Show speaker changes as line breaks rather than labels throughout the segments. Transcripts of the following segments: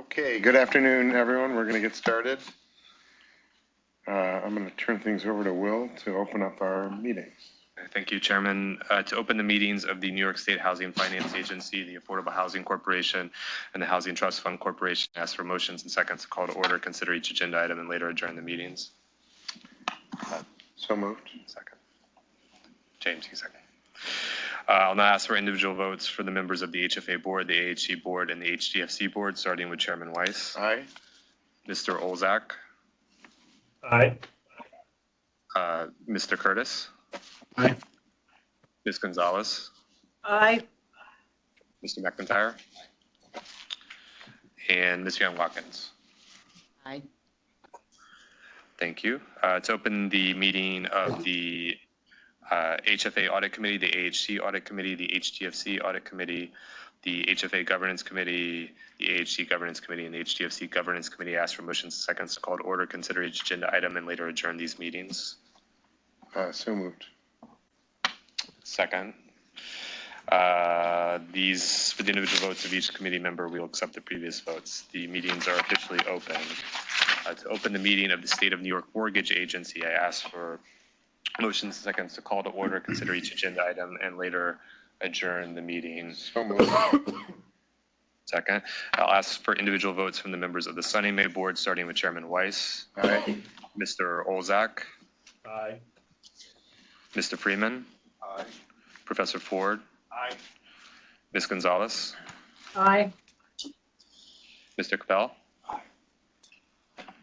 Okay, good afternoon, everyone. We're going to get started. I'm going to turn things over to Will to open up our meetings.
Thank you, Chairman. To open the meetings of the New York State Housing Finance Agency, the Affordable Housing Corporation, and the Housing Trust Fund Corporation, ask for motions and seconds to call to order, consider each agenda item, and later adjourn the meetings.
So moved.
Second. James, you second. I'll now ask for individual votes for the members of the HFA board, the AHC board, and the HTFC board, starting with Chairman Weiss.
Aye.
Mr. Olzak.
Aye.
Mr. Curtis.
Aye.
Ms. Gonzalez.
Aye.
Mr. McIntyre. And Ms. Young-Watkins.
Aye.
Thank you. To open the meeting of the HFA Audit Committee, the AHC Audit Committee, the HTFC Audit Committee, the HFA Governance Committee, the AHC Governance Committee, and the HTFC Governance Committee, ask for motions and seconds to call to order, consider each agenda item, and later adjourn these meetings.
So moved.
Second. These, for the individual votes of each committee member, we will accept the previous votes. The meetings are officially open. To open the meeting of the State of New York Mortgage Agency, I ask for motions and seconds to call to order, consider each agenda item, and later adjourn the meeting.
So moved.
Second. I'll ask for individual votes from the members of the SONYMA board, starting with Chairman Weiss.
Aye.
Mr. Olzak.
Aye.
Mr. Freeman.
Aye.
Professor Ford.
Aye.
Ms. Gonzalez.
Aye.
Mr. Capel.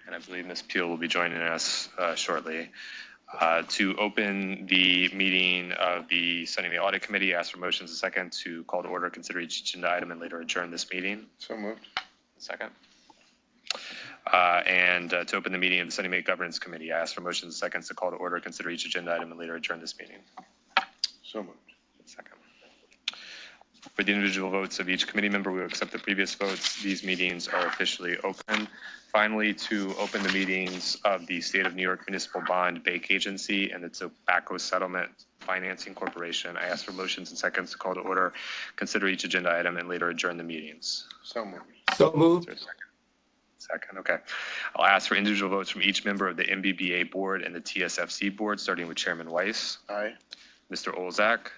And I believe Ms. Peel will be joining us shortly. To open the meeting of the SONYMA Audit Committee, ask for motions and second to call to order, consider each agenda item, and later adjourn this meeting.
So moved.
Second. To open the meeting of the SONYMA Governance Committee, I ask for motions and seconds to call to order, consider each agenda item, and later adjourn this meeting.
So moved.
Second. For the individual votes of each committee member, we will accept the previous votes. These meetings are officially open. Finally, to open the meetings of the State of New York Municipal Bond Bank Agency and the Tobacco Settlement Financing Corporation, I ask for motions and seconds to call to order, consider each agenda item, and later adjourn the meetings.
So moved.
So moved.
Is there a second? Second, okay. I'll ask for individual votes from each member of the MBBA board and the TSFC board, starting with Chairman Weiss.
Aye.
Mr. Olzak.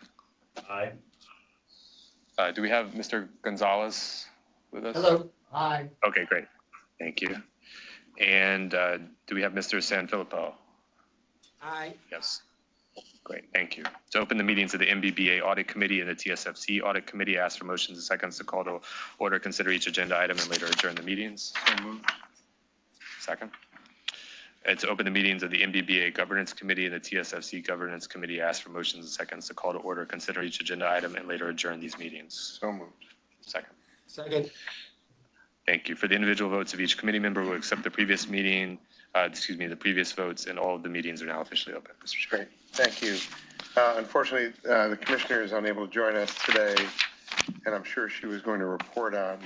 Aye.
Do we have Mr. Gonzalez with us?
Hello. Aye.
Okay, great. Thank you. And do we have Mr. Sanfilippo?
Aye.
Yes. Great, thank you. To open the meetings of the MBBA Audit Committee and the TSFC Audit Committee, ask for motions and seconds to call to order, consider each agenda item, and later adjourn the meetings.
So moved.
Second. And to open the meetings of the MBBA Governance Committee and the TSFC Governance Committee, ask for motions and seconds to call to order, consider each agenda item, and later adjourn these meetings.
So moved.
Second.
Second.
Thank you. For the individual votes of each committee member, we'll accept the previous meeting, the previous votes, and all of the meetings are now officially open. Mr. Chair.
Great. Thank you. Unfortunately, the commissioner is unable to join us today, and I'm sure she was going to report on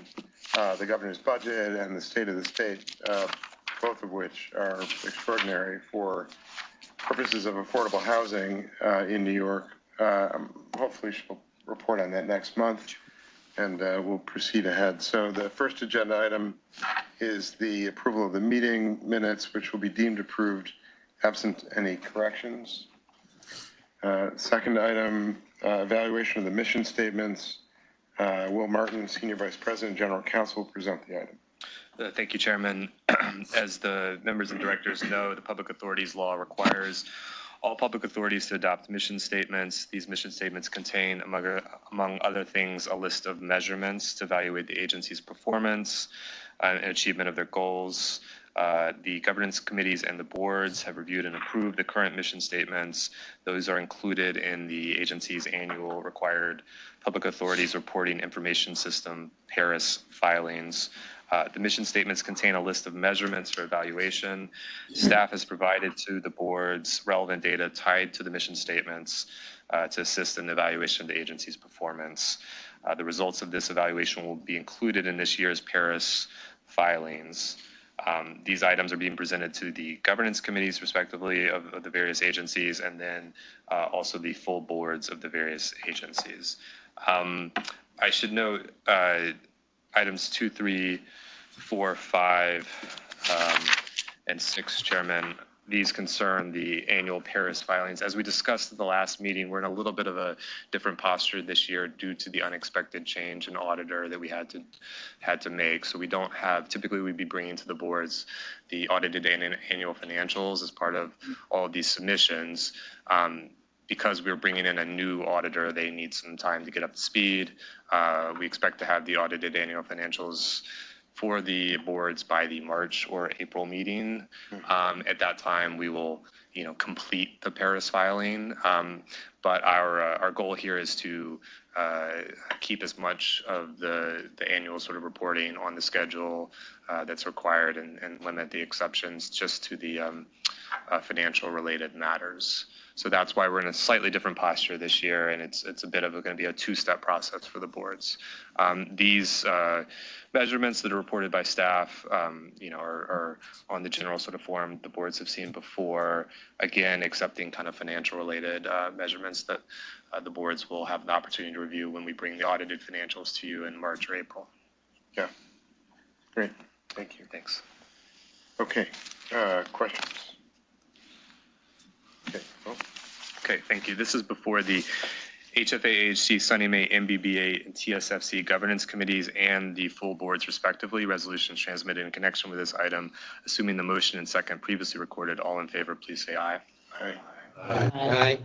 the governor's budget and the state of the state, both of which are extraordinary for purposes of affordable housing in New York. Hopefully she'll report on that next month, and we'll proceed ahead. So the first agenda item is the approval of the meeting minutes, which will be deemed approved absent any corrections. Second item, evaluation of the mission statements. Will Martin, Senior Vice President, General Counsel, will present the item.
Thank you, Chairman. As the members and directors know, the Public Authorities Law requires all public authorities to adopt mission statements. These mission statements contain, among other things, a list of measurements to evaluate the agency's performance and achievement of their goals. The governance committees and the boards have reviewed and approved the current mission statements. Those are included in the agency's annual required Public Authorities Reporting Information System, PARIS filings. The mission statements contain a list of measurements for evaluation. Staff has provided to the boards relevant data tied to the mission statements to assist in the evaluation of the agency's performance. The results of this evaluation will be included in this year's PARIS filings. These items are being presented to the governance committees, respectively, of the various agencies, and then also the full boards of the various agencies. I should note items 2, 3, 4, 5, and 6, Chairman. These concern the annual Paris filings. As we discussed at the last meeting, we're in a little bit of a different posture this year due to the unexpected change in auditor that we had to make. So we don't have, typically we'd be bringing to the boards the audited annual financials as part of all of these submissions. Because we're bringing in a new auditor, they need some time to get up to speed. We expect to have the audited annual financials for the boards by the March or April meeting. At that time, we will, complete the Paris filing. But our goal here is to keep as much of the annual sort of reporting on the schedule that's required and limit the exceptions just to the financial related matters. So that's why we're in a slightly different posture this year, and it's a bit of going to be a two-step process for the boards. These measurements that are reported by staff, are on the general sort of form the boards have seen before. Again, accepting kind of financial related measurements that the boards will have the opportunity to review when we bring the audited financials to you in March or April.
Yeah, great, thank you.
Thanks.
Okay, questions? Okay. Oh.
Okay, thank you. This is before the HFA, AHC, SONYMA, MBBA, and TSFC governance committees and the full boards respectively. Resolutions transmitted in connection with this item. Assuming the motion and second previously recorded, all in favor, please say aye.
Aye.
Aye.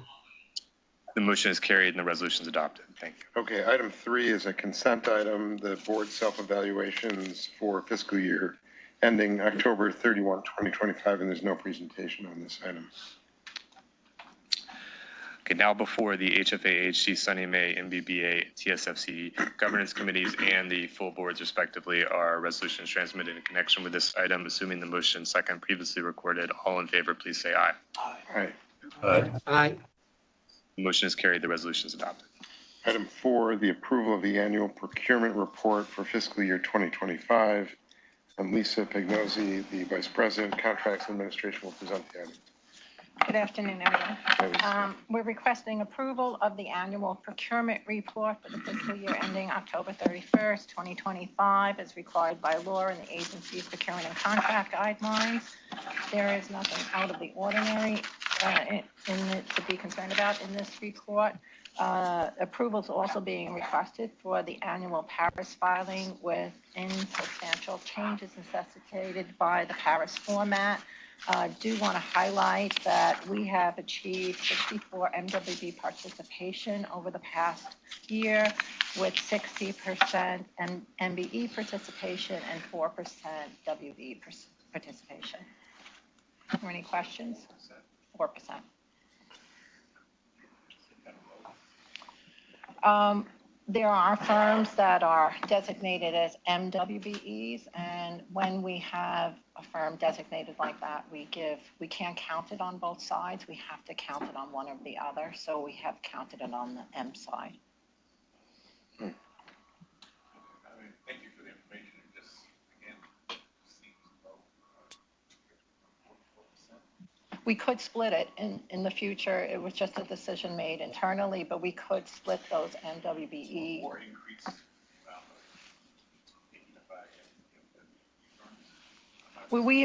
The motion is carried and the resolution is adopted. Thank you.
Okay, item 3 is a consent item, the board self-evaluations for fiscal year ending October 31, 2025, and there's no presentation on this item.
Okay, now before the HFA, AHC, SONYMA, MBBA, TSFC governance committees and the full boards respectively are resolutions transmitted in connection with this item. Assuming the motion second previously recorded, all in favor, please say aye.
Aye.
Aye.
Aye.
The motion is carried. The resolution is adopted.
Item 4, the approval of the annual procurement report for fiscal year 2025. And Lisa Pagnosi, the Vice President, Contracts Administration, will present the item.
Good afternoon, everyone. We're requesting approval of the annual procurement report for the fiscal year ending October 31st, 2025, as required by law in the agency's procurement and contract guidelines. There is nothing out of the ordinary to be concerned about in this report. Approval is also being requested for the annual Paris filing with insubstantial changes necessitated by the Paris format. Do want to highlight that we have achieved 64 MWB participation over the past year with 60% MBE participation and 4% WB participation. Are there any questions? 4%. There are firms that are designated as MWBEs, and when we have a firm designated like that, we can't count it on both sides. We have to count it on one or the other, so we have counted it on the M side.
Thank you for the information. It just, again, seems low. 44%.
We could split it in the future. It was just a decision made internally, but we could split those MWBE.
Or increase the amount of
Well, we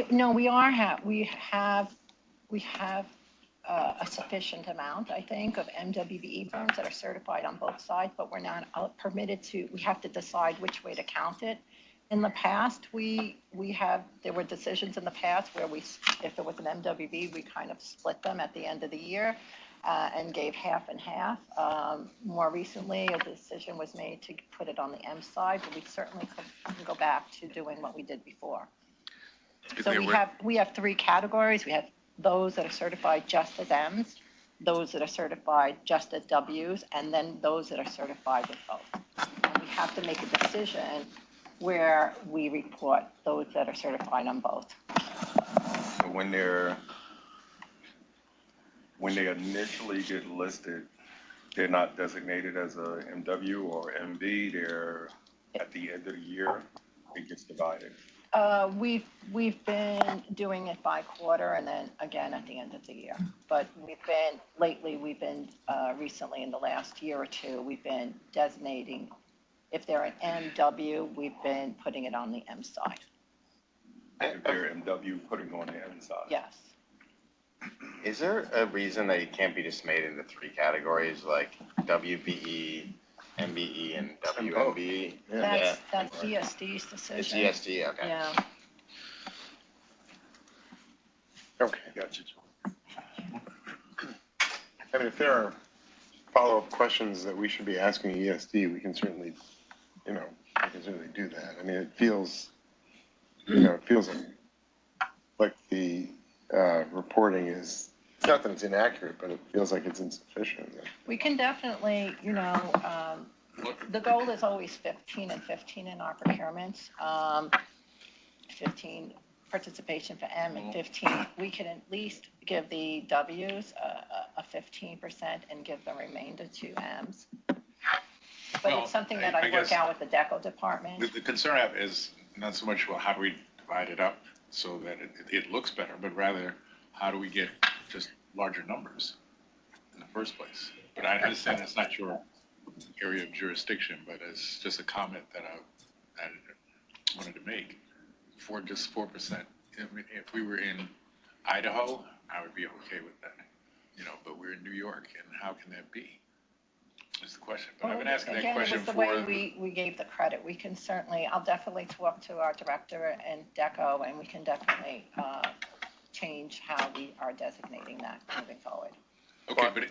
have a sufficient amount, I think, of MWBE firms that are certified on both sides, but we're not permitted to. We have to decide which way to count it. In the past, there were decisions in the past where if it was an MWB, we kind of split them at the end of the year and gave half and half. More recently, a decision was made to put it on the M side, but we certainly could go back to doing what we did before. So we have 3 categories. We have those that are certified just as M's, those that are certified just as W's, and then those that are certified with both. And we have to make a decision where we report those that are certified on both.
So when they initially get listed, they're not designated as a MW or MB. They're at the end of the year, it gets divided.
We've been doing it by quarter and then again at the end of the year. But recently in the last year or two, we've been designating, if they're an MW, we've been putting it on the M side.
if they're MW, putting on the inside.
Yes.
Is there a reason that it can't be just made into three categories, like WBE, MBE, and WMBE?
That's ESD's decision.
It's ESD, okay.
Yeah.
Okay.
Gotcha.
I mean, if there are follow-up questions that we should be asking ESD, we can certainly, we can certainly do that. I mean, it feels like the reporting is, it's not that it's inaccurate, but it feels like it's insufficient.
We can definitely, the goal is always 15 and 15 in our procurements. 15 participation for M and 15, we can at least give the Ws a 15% and give the remainder to Ms. But
Well,
it's something that
I
I work
guess
out with the DECO department.
The concern I have is not so much, well, how do we divide it up so that it looks better, but rather, how do we get just larger numbers in the first place? But I understand that's not your area of jurisdiction, but it's just a comment that I wanted to make. For just 4%. If we were in Idaho, I would be okay with that, but we're in New York, and how can that be? That's the question. But I've been asking that question
Again, it
for.
was the way we gave the credit. We can certainly, I'll definitely talk to our director and DECO, and we can definitely change how we are designating that moving forward.
Okay, but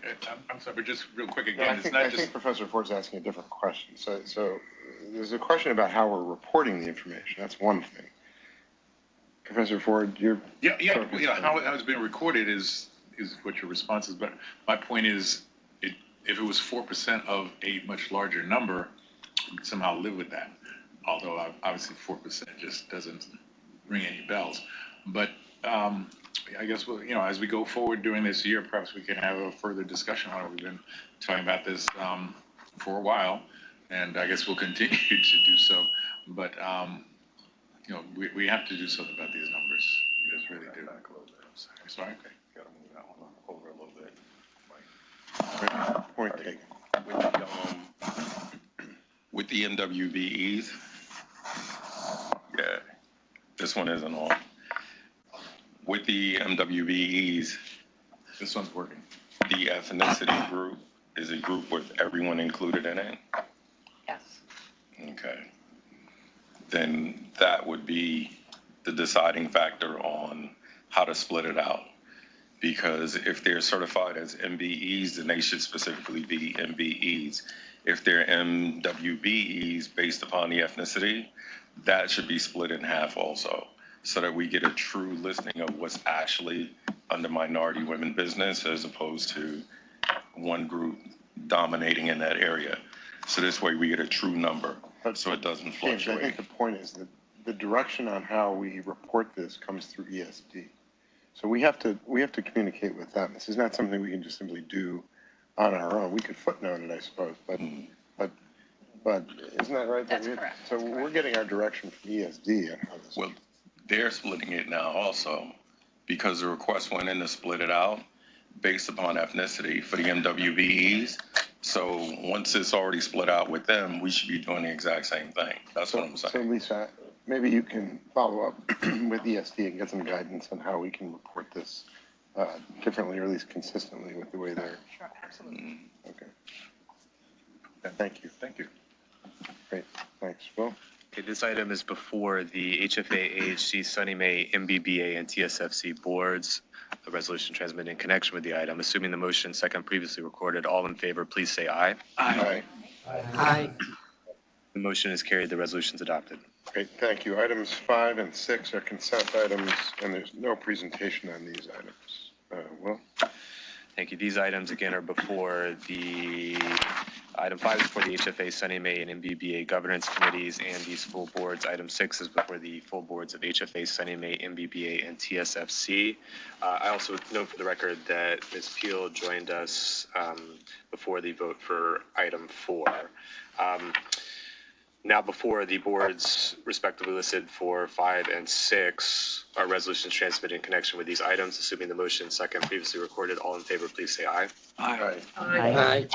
I'm sorry, but just real quick
No,
again,
I think Professor Ford's asking a different question. So there's a question about how we're reporting the information. That's one thing. Professor Ford, you're
how it's been recorded is what your response is. But my point is, if it was 4% of a much larger number, we could somehow live with that. Although obviously 4% just doesn't ring any bells. But I guess as we go forward during this year, perhaps we can have a further discussion on it. We've been talking about this for a while, and I guess we'll continue to do so. But we have to do something about these numbers. We just really do. I'm sorry.
Okay, gotta move that one over a little bit.
point taken.
With the MWBEs, yeah, this one isn't on. With the MWBEs,
This one's working.
the ethnicity group is a group with everyone included in it.
Yes.
Okay. Then that would be the deciding factor on how to split it out. Because if they're certified as MBEs, then they should specifically be MBEs. If they're MWBEs based upon the ethnicity, that should be split in half also, so that we get a true listing of what's actually under minority women business as opposed to one group dominating in that area. So this way we get a true number, so it doesn't
James, I
fluctuate.
think the point is that the direction on how we report this comes through ESD. So we have to communicate with them. This is not something we can just simply do on our own. We could footnote it, I suppose, but isn't that right?
That's correct.
So we're getting our direction from ESD on how this.
Well, they're splitting it now also, because the request went in to split it out based upon ethnicity for the MWBEs. So once it's already split out with them, we should be doing the exact same thing. That's what I'm
So
saying.
Lisa, maybe you can follow up with ESD and get some guidance on how we can report this differently, or at least consistently with the way they're.
Sure, absolutely.
Okay. Thank you.
Thank you.
Great. Thanks. Will?
Okay, this item is before the HFA, AHC, SONYMA, MBBA, and TSFC boards. The resolution transmitted in connection with the item. Assuming the motion second previously recorded, all in favor, please say aye.
Aye.
Aye.
The motion is carried. The resolution is adopted.
Great. Thank you. Items 5 and 6 are consent items, and there's no presentation on these items. Will?
Thank you. These items, again, are before the, item 5 is before the HFA, SONYMA, and MBBA governance committees and these full boards. Item 6 is before the full boards of HFA, SONYMA, MBBA, and TSFC. I also note for the record that Ms. Peel joined us before the vote for item 4. Now before the boards respectively listed for 5 and 6 are resolutions transmitted in connection with these items. Assuming the motion second previously recorded, all in favor, please say aye.
Aye.
Aye.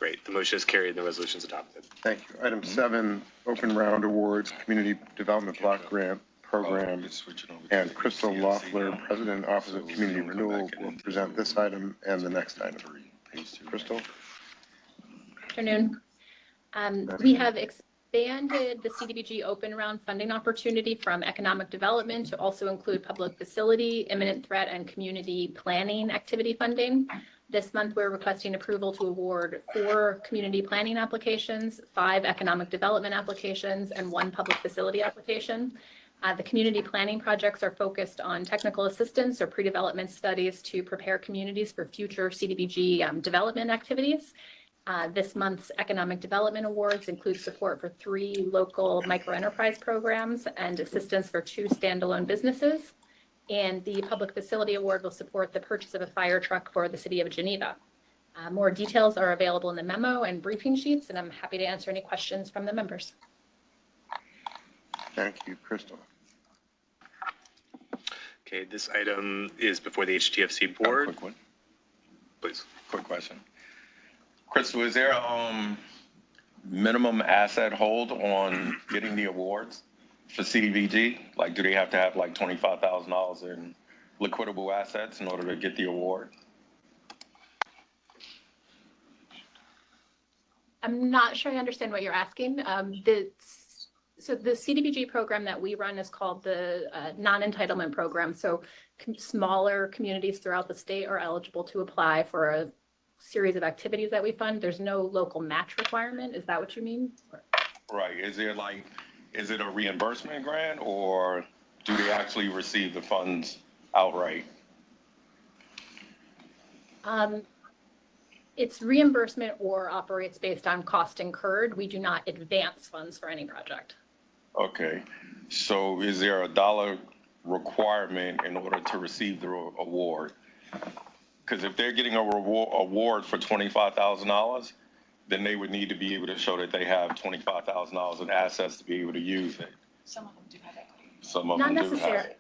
Great. The motion is carried and the resolution is adopted.
Thank you. Item 7, open round awards, Community Development Block Grant Program. And Crystal Loeffler, President, Office of Community Renewal, will present this item and the next item. Crystal?
Afternoon. We have expanded the CDBG open round funding opportunity from economic development to also include public facility, imminent threat, and community planning activity funding. This month, we're requesting approval to award 4 community planning applications, 5 economic development applications, and 1 public facility application. The community planning projects are focused on technical assistance or pre-development studies to prepare communities for future CDBG development activities. This month's economic development awards include support for 3 local microenterprise programs and assistance for 2 standalone businesses. And the public facility award will support the purchase of a fire truck for the city of Geneva. More details are available in the memo and briefing sheets, and I'm happy to answer any questions from the members.
Thank you, Crystal.
Okay, this item is before the HTFC board.
Quick one.
Please.
Quick question. Crystal, is there minimum asset hold on getting the awards for CDBG? Like, do they have to have like $25,000 in liquidable assets in order to get the award?
I'm not sure I understand what you're asking. So the CDBG program that we run is called the non-entitlement program. So smaller communities throughout the state are eligible to apply for a series of activities that we fund. There's no local match requirement. Is that what you mean?
Right. Is it a reimbursement grant, or do they actually receive the funds outright?
It's reimbursement or operates based on cost incurred. We do not advance funds for any project.
Okay. So is there a dollar requirement in order to receive the award? Because if they're getting a award for $25,000, then they would need to be able to show that they have $25,000 in assets to be able to use it.
Some of them do have equity.
Some of
Not
them do
necessarily.
have it.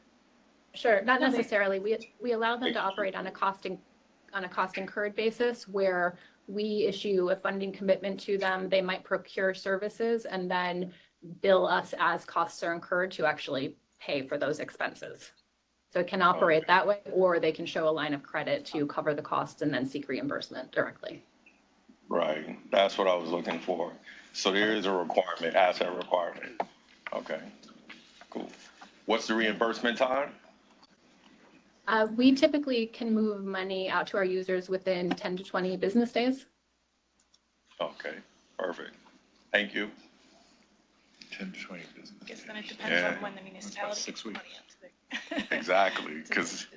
Sure, not necessarily. We allow them to operate on a cost incurred basis, where we issue a funding commitment to them. They might procure services and then bill us as costs are incurred to actually pay for those expenses. So it can operate that way, or they can show a line of credit to cover the costs and then seek reimbursement directly.
Right. That's what I was looking for. So there is a requirement, asset requirement. Okay. Cool. What's the reimbursement time?
We typically can move money out to our users within 10 to 20 business days.
Okay. Perfect. Thank you.
10 to 20 business.
Guess then it depends on when the municipality
6
gets
weeks.
money out to the.
Exactly. Because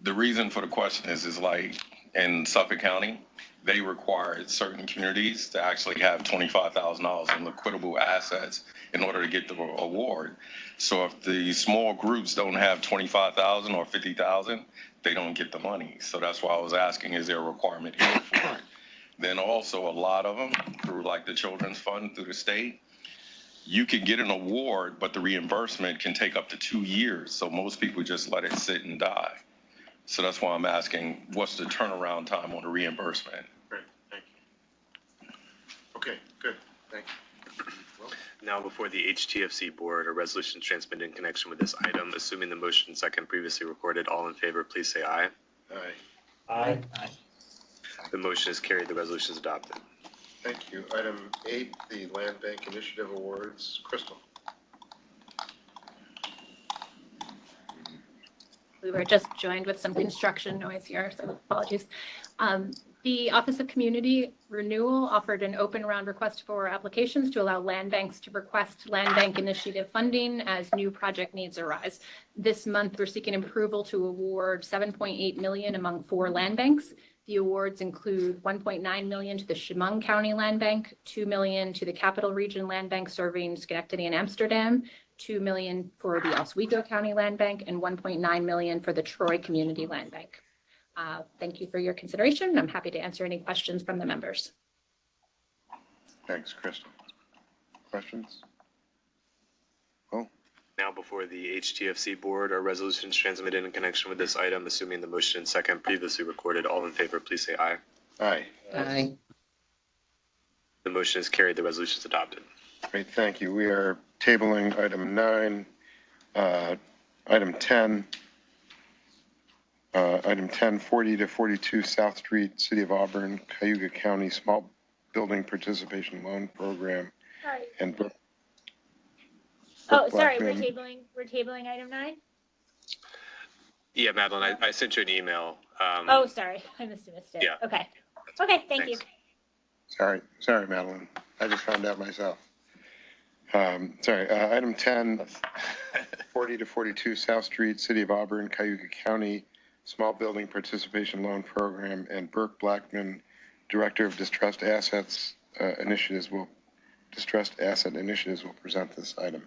the reason for the question is like in Suffolk County, they require certain communities to actually have $25,000 in liquidable assets in order to get the award. So if the small groups don't have 25,000 or 50,000, they don't get the money. So that's why I was asking, is there a requirement here for it? Then also a lot of them through like the Children's Fund through the state, you can get an award, but the reimbursement can take up to 2 years. So most people just let it sit and die. So that's why I'm asking, what's the turnaround time on the reimbursement?
Great, thank you. Okay, good, thank you. Well,
Now before the HTFC board, a resolution transmitted in connection with this item. Assuming the motion second previously recorded, all in favor, please say aye.
aye.
Aye.
The motion is carried. The resolution is adopted.
Thank you. Item 8, the Land Bank Initiative Awards. Crystal.
We were just joined with some construction noise here, so apologies. The Office of Community Renewal offered an open round request for applications to allow land banks to request land bank initiative funding as new project needs arise. This month, we're seeking approval to award $7.8 million among 4 land banks. The awards include $1.9 million to the Chemung County Land Bank, $2 million to the Capital Region Land Bank serving Schenectady and Amsterdam, $2 million for the Oswego County Land Bank, and $1.9 million for the Troy Community Land Bank. Thank you for your consideration. I'm happy to answer any questions from the members.
Thanks, Crystal. Questions?
Now before the HTFC board, a resolution transmitted in connection with this item. Assuming the motion second previously recorded, all in favor, please say aye.
Aye.
Aye.
The motion is carried. The resolution is adopted.
Great, thank you. We are tabling item 9, item 10, item 10, 40 to 42 South Street, City of Auburn, Cayuga County Small Building Participation Loan Program.
Sorry.
And
Oh, sorry,
Blackman.
we're tabling item 9?
Yeah, Madeline, I sent you an email.
Oh, sorry, I missed it.
Yeah.
Okay. Okay, thank you.
Sorry, Madeline. I just found out myself. Item 10, 40 to 42 South Street, City of Auburn, Cayuga County Small Building Participation Loan Program, and Burke Blackman, Director of Distressed Asset Initiatives will present this item.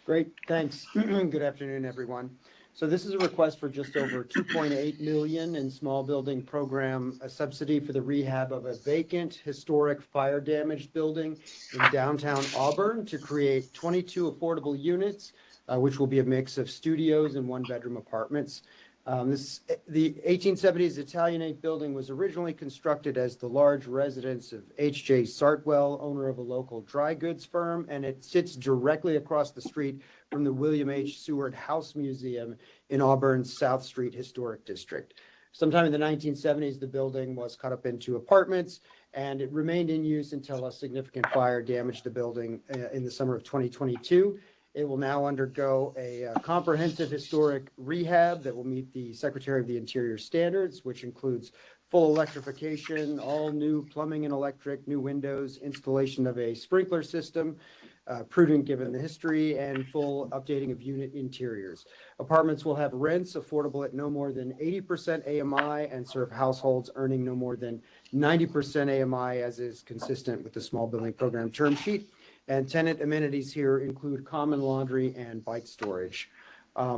Great, thanks. Good afternoon, everyone. So this is a request for just over 2.8 million in small building program, a subsidy for the rehab of a vacant historic fire damaged building in downtown Auburn to create 22 affordable units, which will be a mix of studios and 1-bedroom apartments. The 1870s Italianate building was originally constructed as the large residence of H.J. Sartwell, owner of a local dry goods firm, and it sits directly across the street from the William H. Seward House Museum in Auburn's South Street Historic District. Sometime in the 1970s, the building was cut up into apartments, and it remained in use until a significant fire damaged the building in the summer of 2022. It will now undergo a comprehensive historic rehab that will meet the Secretary of the Interior standards, which includes full electrification, all new plumbing and electric, new windows, installation of a sprinkler system, prudent given the history, and full updating of unit interiors. Apartments will have rents affordable at no more than 80% AMI and serve households earning no more than 90% AMI, as is consistent with the small building program term sheet. And tenant amenities here include common laundry and bike storage.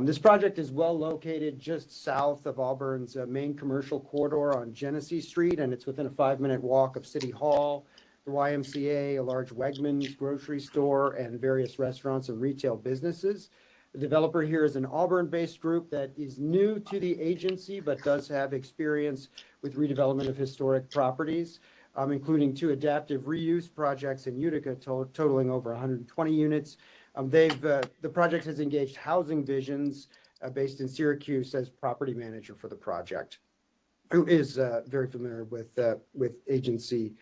This project is well located just south of Auburn's main commercial corridor on Genesee Street, and it's within a 5-minute walk of City Hall, the YMCA, a large Wegmans grocery store, and various restaurants and retail businesses. The developer here is an Auburn-based group that is new to the agency, but does have experience with redevelopment of historic properties, including 2 adaptive reuse projects in Utica totaling over 120 units. The project has engaged Housing Visions based in Syracuse as property manager for the project, who is very familiar with agency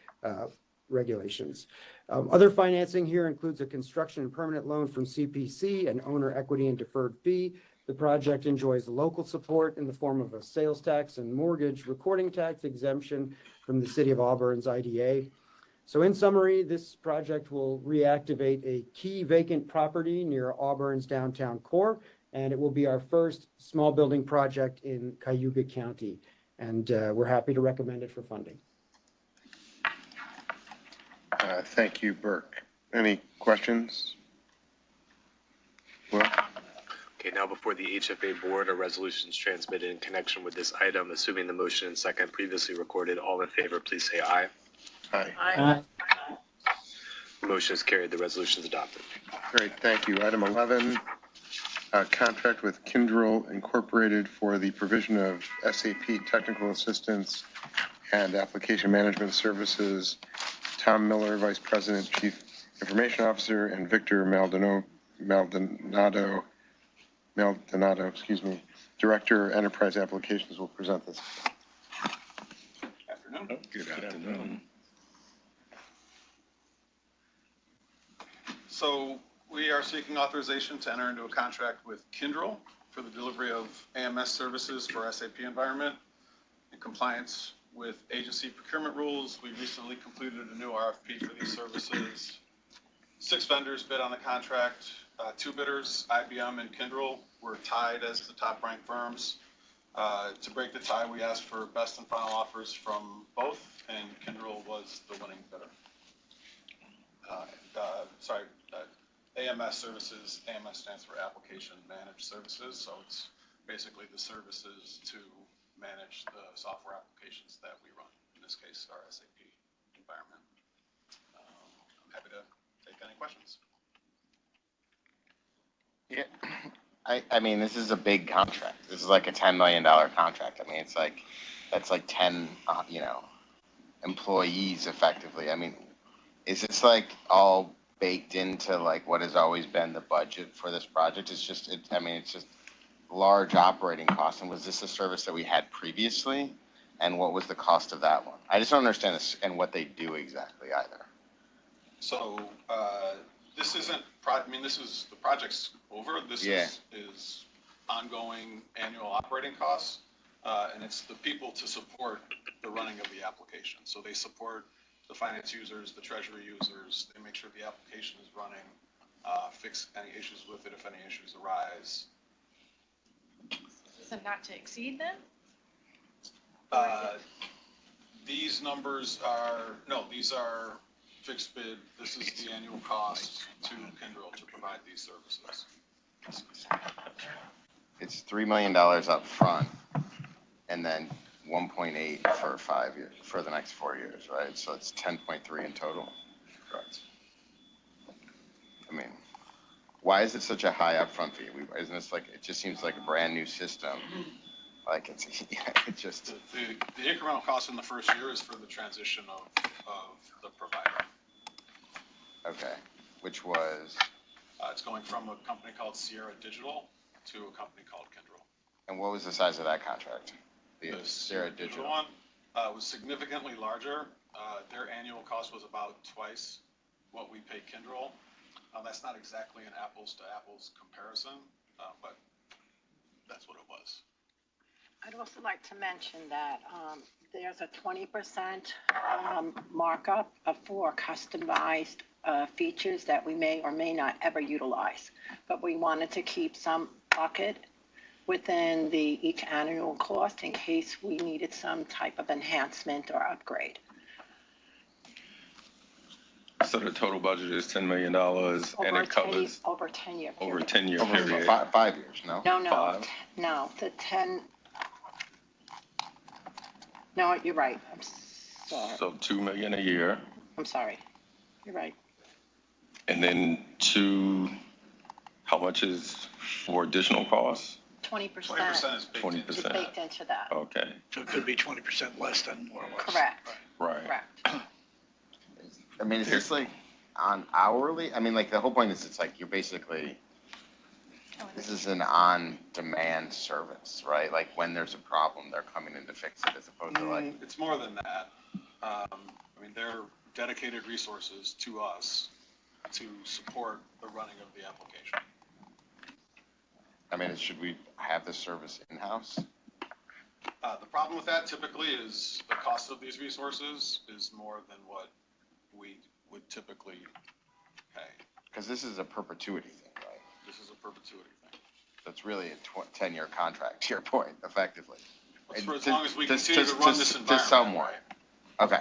regulations. Other financing here includes a construction and permanent loan from CPC and owner equity and deferred fee. The project enjoys local support in the form of a sales tax and mortgage recording tax exemption from the City of Auburn's IDA. So in summary, this project will reactivate a key vacant property near Auburn's downtown core, and it will be our first small building project in Cayuga County. And we're happy to recommend it for funding.
Thank you, Burke. Any questions? Will?
Okay, now before the HFA board, a resolution is transmitted in connection with this item. Assuming the motion and second previously recorded, all in favor, please say aye.
Aye.
Aye.
The motion is carried. The resolution is adopted.
Great, thank you. Item 11, contract with Kyndryl Incorporated for the provision of SAP technical assistance and application management services. Tom Miller, Vice President, Chief Information Officer, and Victor Maldonado, Director, Enterprise Applications, will present this.
Afternoon.
Good afternoon.
So we are seeking authorization to enter into a contract with Kyndryl for the delivery of AMS services for SAP environment in compliance with agency procurement rules. We recently completed a new RFP for these services. 6 vendors bid on the contract. 2 bidders, IBM and Kyndryl, were tied as the top-ranked firms. To break the tie, we asked for best and final offers from both, and Kyndryl was the winning bidder. AMS services, AMS stands for Application Managed Services, so it's basically the services to manage the software applications that we run, in this case, our SAP environment. I'm happy to take any questions.
Yeah, I mean, this is a big contract. This is like a $10 million contract. I mean, it's like, that's like 10, employees effectively. I mean, Is this like all baked into like what has always been the budget for this project? It's just, I mean, it's just large operating costs. And was this a service that we had previously? And what was the cost of that one? I just don't understand this and what they do exactly either.
So, this isn't, this is, the project's over. This is ongoing annual operating costs. And it's the people to support the running of the application. So they support the finance users, the treasury users. They make sure the application is running, fix any issues with it if any issues arise.
Is it not to exceed then?
These numbers are, no, these are fixed bid. This is the annual cost to Kyndryl to provide these services.
It's $3 million up front and then 1.8 for 5 years, for the next 4 years, right? So it's 10.3 in total.
Correct.
I mean, why is it such a high upfront fee? Isn't this like, it just seems like a brand new system. Like it's, it just.
The incremental cost in the first year is for the transition of the provider.
Okay, which was?
It's going from a company called Sierra Digital to a company called Kyndryl.
And what was the size of that contract? The Sierra Digital
one was significantly larger. Their annual cost was about twice what we pay Kyndryl. That's not exactly an apples to apples comparison, but that's what it was.
I'd also like to mention that there's a 20% markup for customized features that we may or may not ever utilize. But we wanted to keep some bucket within each annual cost in case we needed some type of enhancement or upgrade.
So the total budget is $10 million and it covers
over 10-year period.
over a 10-year period.
5 years, no?
No,
Five?
no, the 10. No, you're right. I'm sorry.
So $2 million a year.
I'm sorry. You're right.
And then how much is for additional costs?
20%.
20% is baked in.
20%.
Is baked into that.
Okay,
So it could be 20% less than what it was.
Correct.
right.
Correct.
I mean, is this like on hourly? I mean, like the whole point is it's like you're basically, this is an on-demand service, right? Like when there's a problem, they're coming in to fix it as opposed to like.
It's more than that. I mean, they're dedicated resources to us to support the running of the application.
I mean, should we have this service in-house?
The problem with that typically is the cost of these resources is more than what we would typically pay.
Because this is a perpetuity thing, right?
This is a perpetuity thing.
That's really a 10-year contract, to your point, effectively.
It's for as long as we continue to run this environment.
To someone.
Right?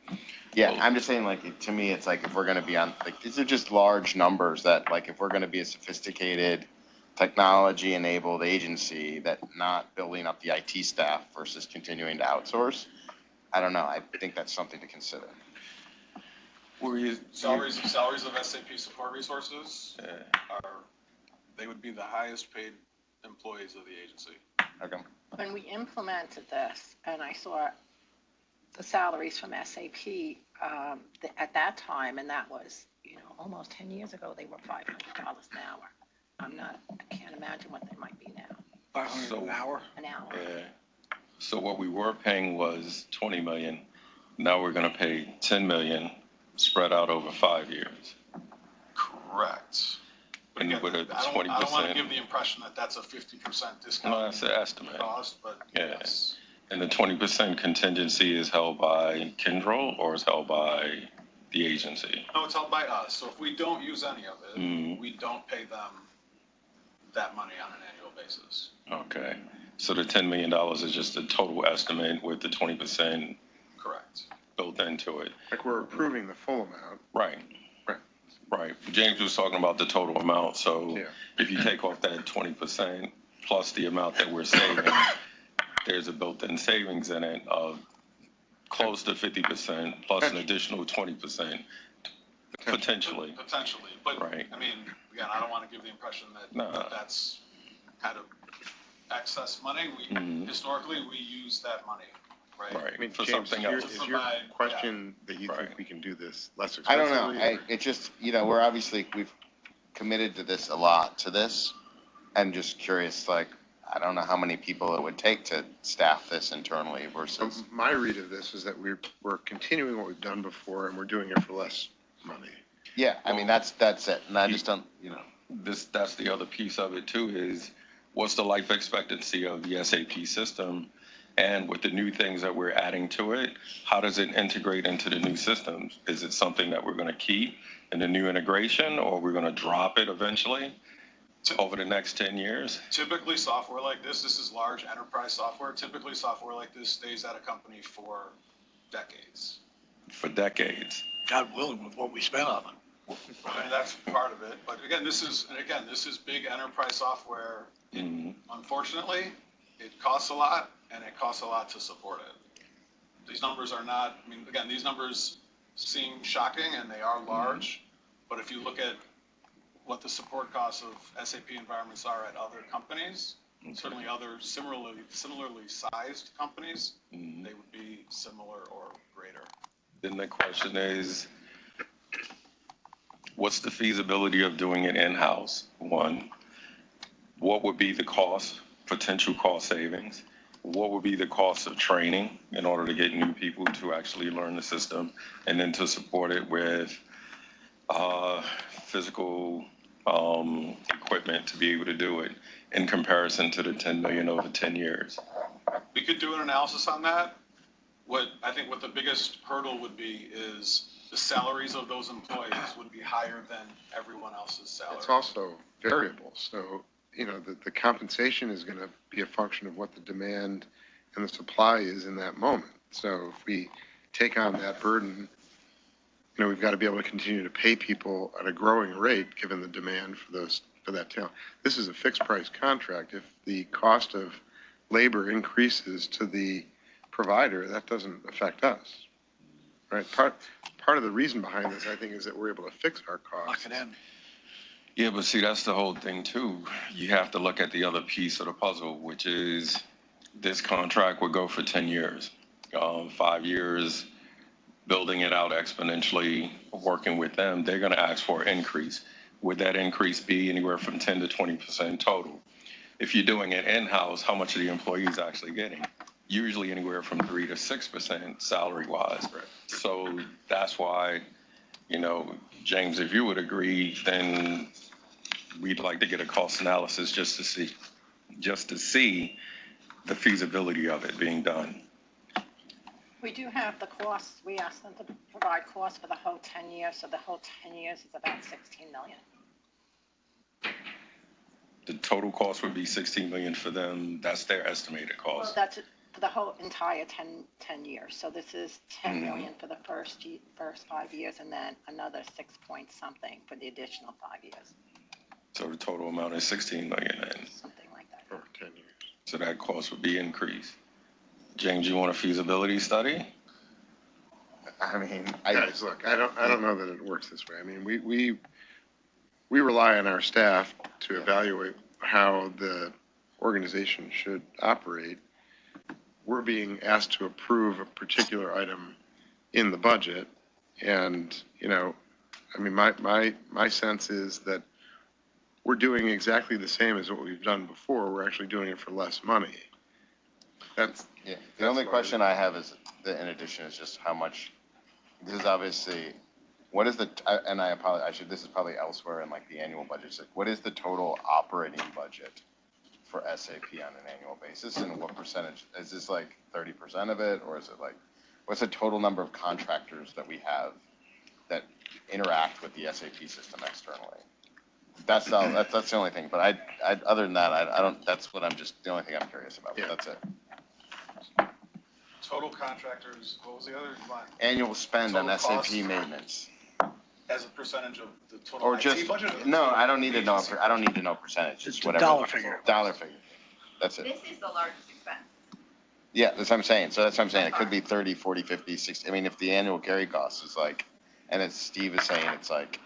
Okay. Yeah, I'm just saying, like, to me, it's like if we're going to be on, like, these are just large numbers that, like, if we're going to be a sophisticated, technology-enabled agency that not building up the IT staff versus continuing to outsource, I don't know. I think that's something to consider.
Salaries of SAP support resources they would be the highest paid employees of the agency.
Okay.
When we implemented this, and I saw the salaries from SAP at that time, and that was, almost 10 years ago, they were $500 an hour. I can't imagine what they might be now.
$500 an hour?
An hour.
Yeah. So what we were paying was $20 million. Now we're going to pay $10 million spread out over 5 years.
Correct.
And
again,
with a 20%.
I don't want to give the impression that that's a 50% discount.
No, that's an estimate.
Cost, but
Yeah.
yes.
And the 20% contingency is held by Kyndryl or is held by the agency?
No, it's held by us. So if we don't use any of it, we don't pay them that money on an annual basis.
Okay. So the $10 million is just the total estimate with the 20%
Correct.
built into it.
Like we're approving the full amount.
Right.
Right.
Right. James was talking about the total amount. So
Yeah.
if you take off that 20% plus the amount that we're saving, there's a built-in savings in it of close to 50% plus an additional 20% potentially.
Potentially. But,
Right.
I mean, again, I don't want to give the impression that that's kind of excess money. Historically, we use that money right?
Right,
I mean,
for
James,
something
is your,
else.
is your question that you think
Right.
we can do this less
I don't
expensively?
know. It just, we're obviously, we've committed to this a lot, to this. And just curious, like, I don't know how many people it would take to staff this internally versus,
My read of this is that we're continuing what we've done before and we're doing it for less money.
yeah, I mean, that's it. And I just don't,
That's the other piece of it too, is what's the life expectancy of the SAP system? And with the new things that we're adding to it, how does it integrate into the new systems? Is it something that we're going to keep in the new integration, or we're going to drop it eventually over the next 10 years?
Typically, software like this is large enterprise software. Typically, software like this stays at a company for decades.
For decades.
God willing, with what we spent on it.
I mean, that's part of it. But again, this is big enterprise software. Unfortunately, it costs a lot, and it costs a lot to support it. These numbers are not, I mean, again, these numbers seem shocking, and they are large. But if you look at what the support costs of SAP environments are at other companies, certainly other similarly sized companies, they would be similar or greater.
Then the question is, what's the feasibility of doing it in-house? One, what would be the cost, potential cost savings? What would be the cost of training in order to get new people to actually learn the system, and then to support it with physical equipment to be able to do it in comparison to the 10 million over 10 years?
We could do an analysis on that. What the biggest hurdle would be is the salaries of those employees would be higher than everyone else's salary.
It's also variable. So, the compensation is going to be a function of what the demand and the supply is in that moment. So if we take on that burden, we've got to be able to continue to pay people at a growing rate, given the demand for that talent. This is a fixed price contract. If the cost of labor increases to the provider, that doesn't affect us, right? Part of the reason behind this, I think, is that we're able to fix our costs.
Lock it in.
Yeah, but see, that's the whole thing too. You have to look at the other piece of the puzzle, which is this contract would go for 10 years, 5 years, building it out exponentially, working with them. They're going to ask for an increase. Would that increase be anywhere from 10 to 20% total? If you're doing it in-house, how much are the employees actually getting? Usually anywhere from 3 to 6% salary-wise.
Right.
So that's why, James, if you would agree, then we'd like to get a cost analysis just to see the feasibility of it being done.
We do have the costs. We asked them to provide costs for the whole 10 years. So the whole 10 years is about 16 million.
The total cost would be 16 million for them. That's their estimated
Well,
cost.
that's for the whole entire 10 years. So this is 10 million for the first 5 years, and then another 6 point something for the additional 5 years.
So the total amount is 16 million then.
Something like that.
For 10 years.
So that cost would be increased. James, you want a feasibility study?
I mean,
Guys, look, I don't know that it works this way. I mean, we rely on our staff to evaluate how the organization should operate. We're being asked to approve a particular item in the budget, and I mean, my sense is that we're doing exactly the same as what we've done before. We're actually doing it for less money.
The only question I have is, in addition, is just how much. This is obviously, what is and I apologize. This is probably elsewhere in like the annual budget. What is the total operating budget for SAP on an annual basis, and what percentage is this? Like 30% of it, or is it like, what's the total number of contractors that we have that interact with the SAP system externally? That's the only thing. But I other than that, I don't. That's what the only thing I'm curious about. But that's it.
Total contractors, what was the other line?
Annual spend on
Total
SAP
cost
maintenance.
As a percentage of the total
Or
IT
just,
budget?
no, I don't need to know, I don't need to know percentage, just
Just a
whatever.
dollar figure.
Dollar figure. That's it.
This is the largest expense.
Yeah, that's what I'm saying. So that's what I'm saying. It could be 30, 40, 50, 60. I mean, if the annual carry cost is like, and it's Steve is saying it's like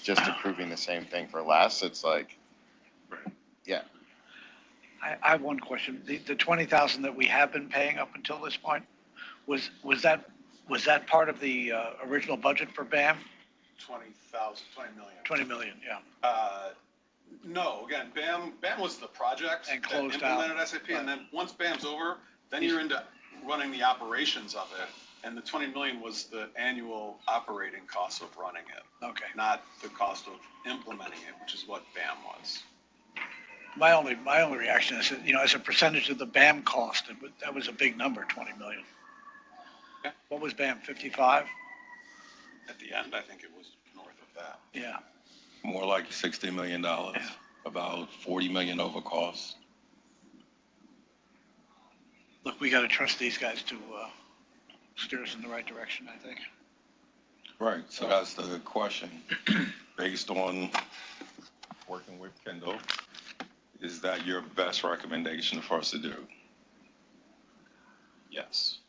just approving the same thing for less, it's like, yeah.
I have one question. The 20,000 that we have been paying up until this point, Was that part of the original budget for BAM?
20 million.
20 million, yeah.
No, again, BAM was the project
And
that
closed out.
implemented SAP, and then once BAM's over, then you're into running the operations of it. And the 20 million was the annual operating cost of running it,
Okay.
not the cost of implementing it, which is what BAM was.
My only reaction is, that, as a percentage of the BAM cost, that was a big number, 20 million.
Yeah.
What was BAM, 55?
At the end, I think it was north of that.
Yeah.
More like $60 million, about 40 million over cost.
Look, we got to trust these guys to steer us in the right direction, I think.
Right, so that's the question. Based on working with Kendall, is that your best recommendation for us to do?
Yes.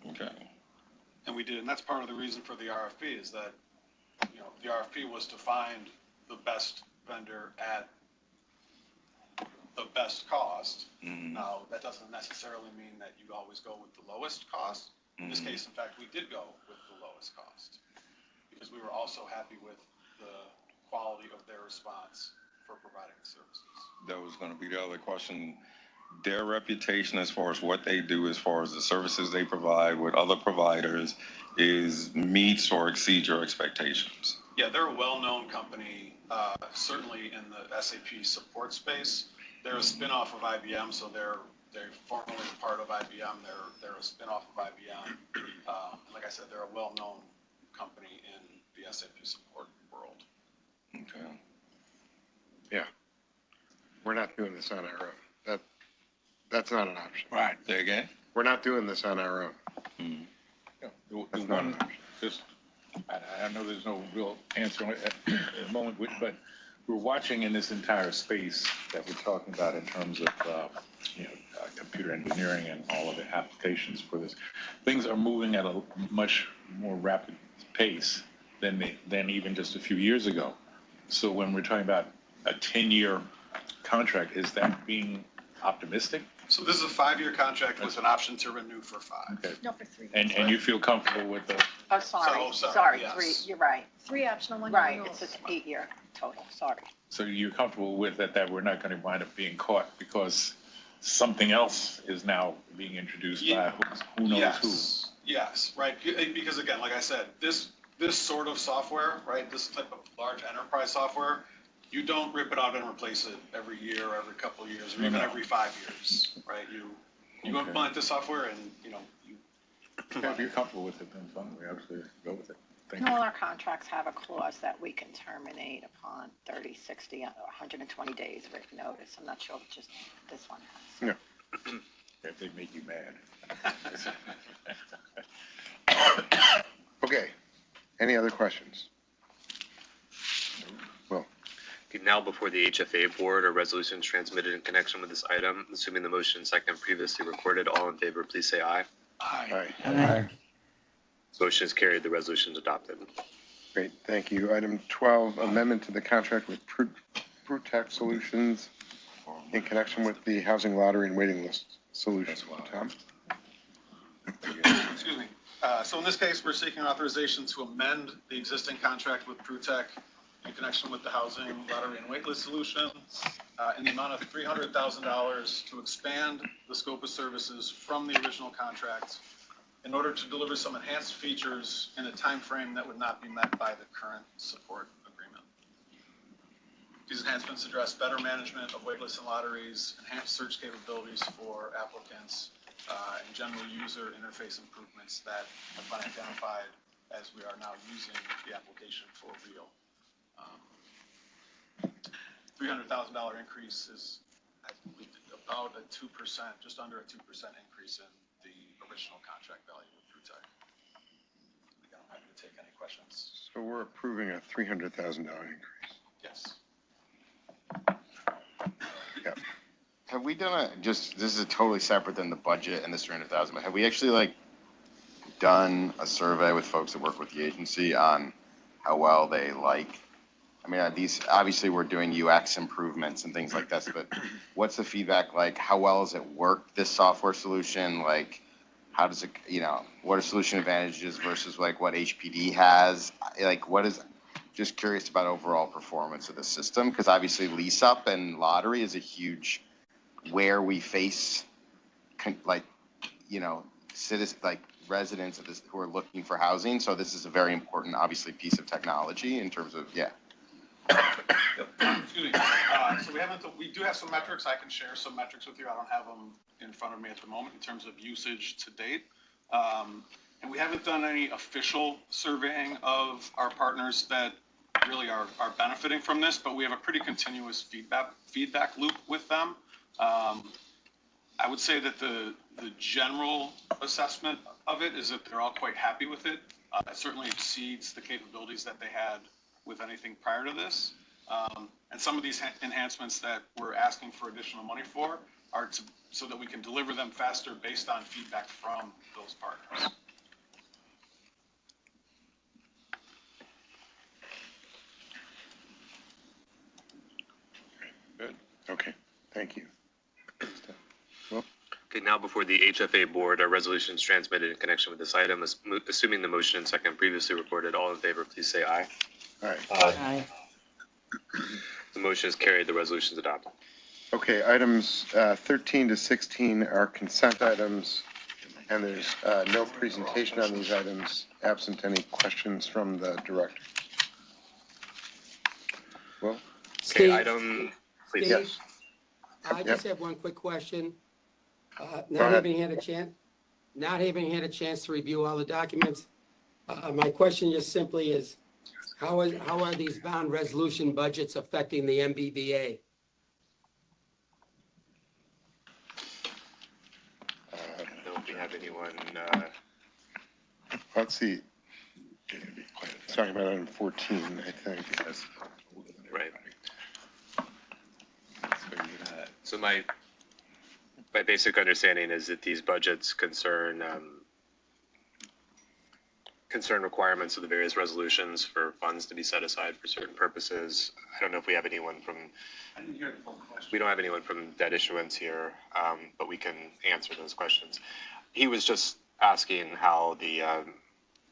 Okay.
And we did, and that's part of the reason for the RFP is that, the RFP was to find the best vendor at the best cost.
Mhm.
Now, that doesn't necessarily mean that you always go with the lowest cost. In this case, in fact, we did go with the lowest cost because we were also happy with the quality of their response for providing the services.
That was going to be the other question. Their reputation as far as what they do, as far as the services they provide with other providers, is meets or exceeds your expectations.
Yeah, they're a well-known company, certainly in the SAP support space. They're a spin-off of IBM, so they're formerly part of IBM. They're a spin-off of IBM. Like I said, they're a well-known company in the SAP support world.
Okay.
Yeah. We're not doing this on our own. That's not an option.
Right.
Say again?
We're not doing this on our own.
Mm.
Yeah, the
That's not an
one,
option.
just, I know there's no real answer on it at the moment, but we're watching in this entire space that we're talking about in terms of, computer engineering and all of the applications for this. Things are moving at a much more rapid pace than even just a few years ago. So when we're talking about a 10-year contract, is that being optimistic?
So this is a 5-year contract with an option to renew for 5.
Okay.
No, for 3.
And you feel comfortable with the,
Oh, sorry,
sorry,
sorry,
yes.
3, you're right.
3 optional, 1
Right,
renewal.
it's an 8-year total, sorry.
so you're comfortable with that we're not going to wind up being caught because something else is now being introduced by who knows who?
Yes, right. Because again, like I said, this sort of software, right, this type of large enterprise software, you don't rip it out and replace it every year, or every couple of years, or even every 5 years, right? You implement the software and, you
If you're comfortable with it, then fine, we absolutely go with it. Thank
And
you.
all our contracts have a clause that we can terminate upon 30, 60, 120 days written notice. I'm not sure if just this one has.
No.
If they make you mad.
Okay. Any other questions? Well,
Okay, now before the HFA board or resolutions transmitted in connection with this item, assuming the motion second previously recorded, all in favor, please say aye.
Aye.
aye.
Motion is carried, the resolution is adopted.
Great, thank you. Item 12, amendment to the contract with Protect Solutions in connection with the housing lottery and waiting list solution. Tom?
Excuse me. So in this case, we're seeking authorization to amend the existing contract with Prutech in connection with the housing lottery and waitlist solution in the amount of $300,000 to expand the scope of services from the original contract in order to deliver some enhanced features in a time frame that would not be met by the current support agreement. These enhancements address better management of waitlists and lotteries, enhanced search capabilities for applicants, and general user interface improvements that have been identified as we are now using the application for real. $300,000 increase is about a 2%, just under a 2% increase in the original contract value with Prutech. Again, I'm happy to take any questions.
So we're approving a $300,000 increase.
Yes.
Yep.
Have we done this is totally separate than the budget and this 300,000, but have we actually done a survey with folks that work with the agency on how well they these, obviously we're doing UX improvements and things like this, but what's the feedback like? How well has it worked, this software solution? how does it, what are solution advantages versus like what HPD has? Like, what is, just curious about overall performance of the system, because obviously lease up and lottery is a huge, where we face citizens, like residents of this who are looking for housing. So this is a very important, obviously, piece of technology in terms of,
Excuse me. So we do have some metrics. I can share some metrics with you. I don't have them in front of me at the moment in terms of usage to date. And we haven't done any official surveying of our partners that really are benefiting from this, but we have a pretty continuous feedback loop with them. I would say that the general assessment of it is that they're all quite happy with it. It certainly exceeds the capabilities that they had with anything prior to this. And some of these enhancements that we're asking for additional money for are so that we can deliver them faster based on feedback from those partners.
Good. Okay. Thank you.
Okay, now before the HFA board, our resolutions transmitted in connection with this item, assuming the motion and second previously recorded, all in favor, please say aye.
Aye.
Aye.
The motion is carried, the resolution is adopted.
Okay, items 13 to 16 are consent items, and there's no presentation on these items, absent any questions from the director. Well,
Okay,
Steve,
item, please.
Steve?
yes.
I just have one quick question.
ahead.
Not having had a chance to review all the documents, my question just simply is, how are these bond resolution budgets affecting the MBBA?
I don't know if we have anyone,
Let's see. Talking about item 14, I think.
right. So my basic understanding is that these budgets concern requirements of the various resolutions for funds to be set aside for certain purposes. I don't know if we have anyone from,
I didn't hear the full question.
we don't have anyone from debt issuance here, but we can answer those questions. He was just asking how the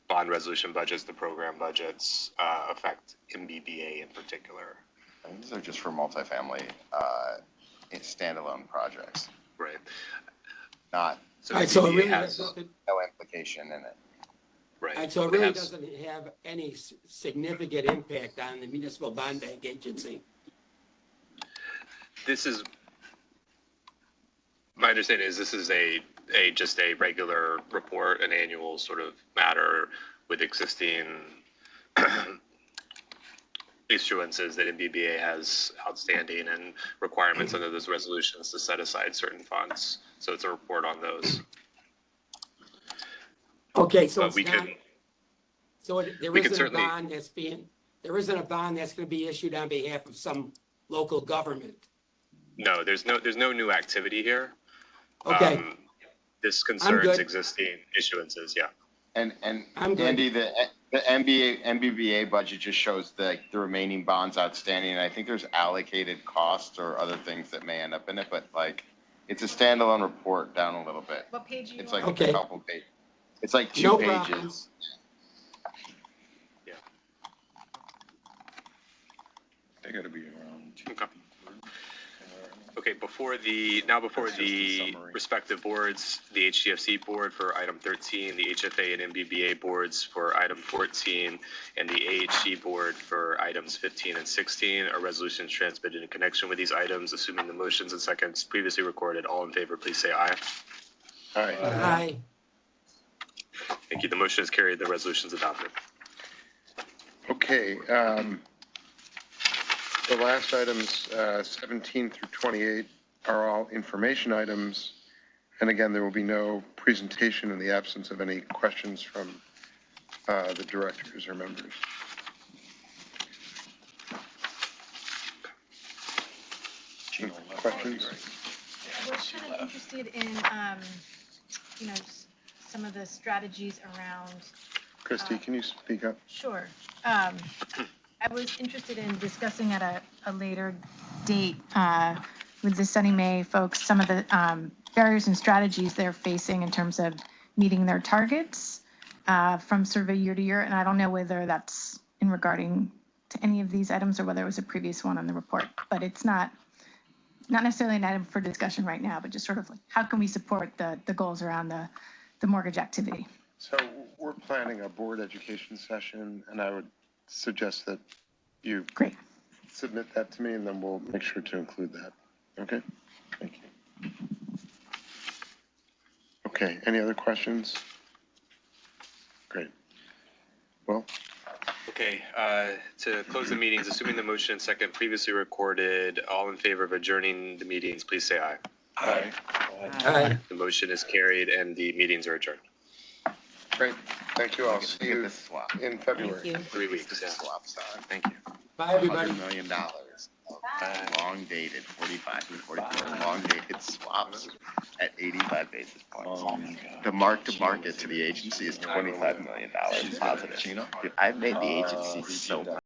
bond resolution budgets, the program budgets affect MBBA in particular.
I think these are just for multifamily standalone projects,
Right.
not,
So
All right, so it
MBBA
really
has,
has nothing,
no implication in it.
right.
all right, so it
It
really
has-
doesn't have any significant impact on the municipal bond bank agency.
This is, my understanding is this is just a regular report, an annual sort of matter with existing issuances that MBBA has outstanding and requirements under those resolutions to set aside certain funds. So it's a report on those.
Okay, so
But
it's
we
not,
can,
there
we can
isn't a
certainly-
bond there isn't a bond that's going to be issued on behalf of some local government.
no, there's no new activity here.
Okay.
This
good.
concerns existing issuances, yeah.
And
I'm good.
Andy, the MBBA budget just shows the remaining bonds outstanding, and I think there's allocated costs or other things that may end up in it, but like, it's a standalone report down a little bit.
What page are you
It's
on?
like
Okay.
a couple pages. It's like 2
No
pages.
problem.
Yeah.
They gotta be around.
Okay. Okay, before the respective boards, the HTFC board for item 13, the HFA and MBBA boards for item 14, and the AHC board for items 15 and 16 are resolutions transmitted in connection with these items, assuming the motions and seconds previously recorded. All in favor, please say aye.
Aye.
Aye.
Thank you. The motion is carried. The resolution is adopted.
Okay, the last items, 17 through 28, are all information items. And again, there will be no presentation in the absence of any questions from the directors or members. Questions?
We're kind of interested in, some of the strategies around.
Christie, can you speak up?
Sure. I was interested in discussing at a later date with the SONYMA folks, some of the barriers and strategies they're facing in terms of
meeting their targets from survey year to year. And I don't know whether that's in regarding to any of these items or whether it was a previous one on the report, but it's not necessarily an item for discussion right now, but just sort of like, how can we support the goals around the mortgage activity?
So we're planning a board education session, and I would suggest that you
Great.
submit that to me, and then we'll make sure to include that. Okay? Thank you. Okay, any other questions? Great. Well,
Okay, to close the meetings, assuming the motion and second previously recorded, all in favor of adjourning the meetings, please say aye.
aye.
Aye.
The motion is carried and the meetings are adjourned.
Great. Thank you all. See you
This swap.
in February.
3 weeks, yeah.
Swap sign.
Thank you.
Bye, everybody.
$100 million. Long dated, 45 and 44, long dated swaps at 85 basis points. The mark to market to the agency is $25 million positive. Dude, I've made the agency so